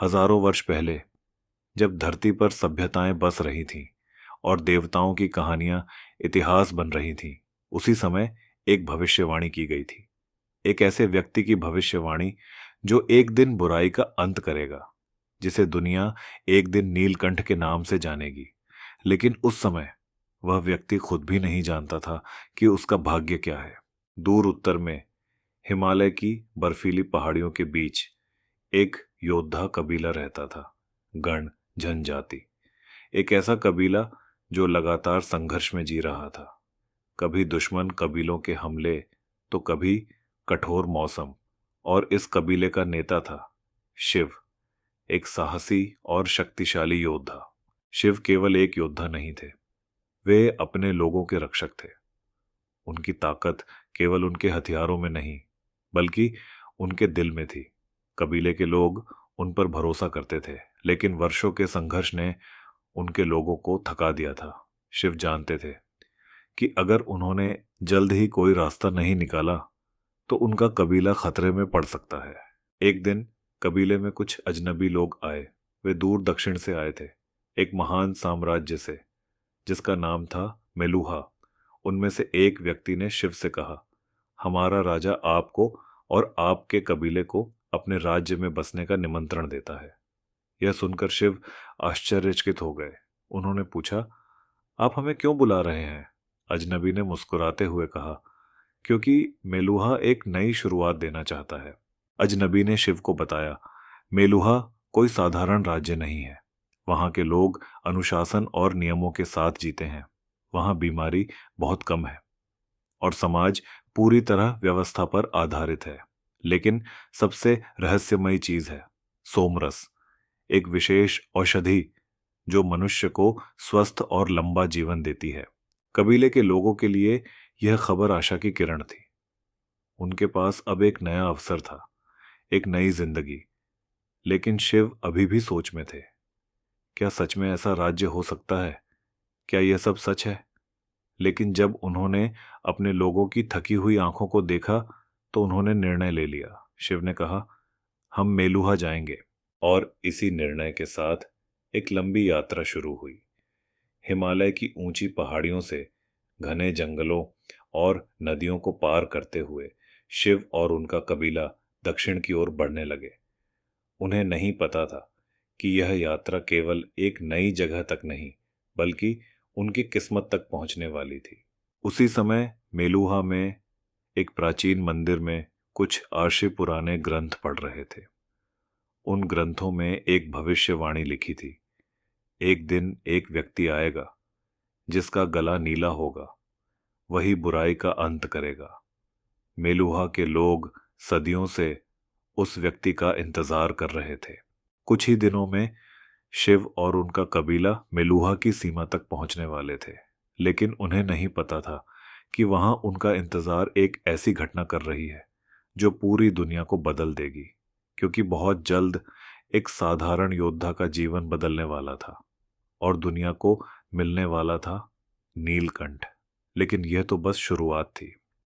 हजारों वर्ष पहले जब धरती पर सभ्यताएं बस रही थीं और देवताओं की कहानियां इतिहास बन रही थीं, उसी समय एक भविष्यवाणी की गई थी। एक ऐसे व्यक्ति की भविष्यवाणी जो एक दिन बुराई का अंत करेगा, जिसे दुनिया एक दिन नीलकंठ के नाम से जानेगी। लेकिन उस समय वह व्यक्ति खुद भी नहीं जानता था कि उसका भाग्य क्या है। दूर उत्तर में हिमालय की बर्फीली पहाड़ियों के बीच एक योद्धा कबीला रहता था, गण जनजाति। एक ऐसा कबीला जो लगातार संघर्ष में जी रहा था, कभी दुश्मन कबीलों के हमले तो कभी कठोर मौसम। और इस कबीले का नेता था शिव, एक साहसी और शक्तिशाली योद्धा। शिव केवल एक योद्धा नहीं थे, वे अपने लोगों के रक्षक थे। उनकी ताकत केवल उनके हथियारों में नहीं, बल्कि उनके दिल में थी। कबीले के लोग उन पर भरोसा करते थे, लेकिन वर्षों के संघर्ष ने उनके लोगों को थका दिया था। शिव जानते थे कि अगर उन्होंने जल्द ही कोई रास्ता नहीं निकाला तो उनका कबीला खतरे में पड़ सकता है। एक दिन कबीले में कुछ अजनबी लोग आए। वे दूर दक्षिण से आए थे, एक महान साम्राज्य से जिसका नाम था मेलुहा। उनमें से एक व्यक्ति ने शिव से कहा, हमारा राजा आपको और आपके कबीले को अपने राज्य में बसने का निमंत्रण देता है। यह सुनकर शिव आश्चर्यचकित हो गए। उन्होंने पूछा, आप हमें क्यों बुला रहे हैं? अजनबी ने मुस्कुराते हुए कहा, क्योंकि मेलुहा एक नई शुरुआत देना चाहता है। अजनबी ने शिव को बताया, मेलुहा कोई साधारण राज्य नहीं है। वहां के लोग अनुशासन और नियमों के साथ जीते हैं। वहां बीमारी बहुत कम है और समाज पूरी तरह व्यवस्था पर आधारित है। लेकिन सबसे रहस्यमयी चीज है सोमरस, एक विशेष औषधि जो मनुष्य को स्वस्थ और लंबा जीवन देती है। कबीले के लोगों के लिए यह खबर आशा की किरण थी। उनके पास अब एक नया अवसर था, एक नई जिंदगी। लेकिन शिव अभी भी सोच में थे। क्या सच में ऐसा राज्य हो सकता है? क्या यह सब सच है? लेकिन जब उन्होंने अपने लोगों की थकी हुई आंखों को देखा तो उन्होंने निर्णय ले लिया। शिव ने कहा, हम मेलुहा जाएंगे। और इसी निर्णय के साथ एक लंबी यात्रा शुरू हुई। हिमालय की ऊंची पहाड़ियों से घने जंगलों और नदियों को पार करते हुए शिव और उनका कबीला दक्षिण की ओर बढ़ने लगे। उन्हें नहीं पता था कि यह यात्रा केवल एक नई जगह तक नहीं, बल्कि उनकी किस्मत तक पहुंचने वाली थी। उसी समय मेलुहा में एक प्राचीन मंदिर में कुछ आर्षि पुराने ग्रंथ पढ़ रहे थे। उन ग्रंथों में एक भविष्यवाणी लिखी थी, एक दिन एक व्यक्ति आएगा जिसका गला नीला होगा, वही बुराई का अंत करेगा। मेलुहा के लोग सदियों से उस व्यक्ति का इंतजार कर रहे थे। कुछ ही दिनों में शिव और उनका कबीला मेलुहा की सीमा तक पहुंचने वाले थे। लेकिन उन्हें नहीं पता था कि वहां उनका इंतजार एक ऐसी घटना कर रही है जो पूरी दुनिया को बदल देगी, क्योंकि बहुत जल्द एक साधारण योद्धा का जीवन बदलने वाला था और दुनिया को मिलने वाला था नीलकंठ। लेकिन यह तो बस शुरुआत थी।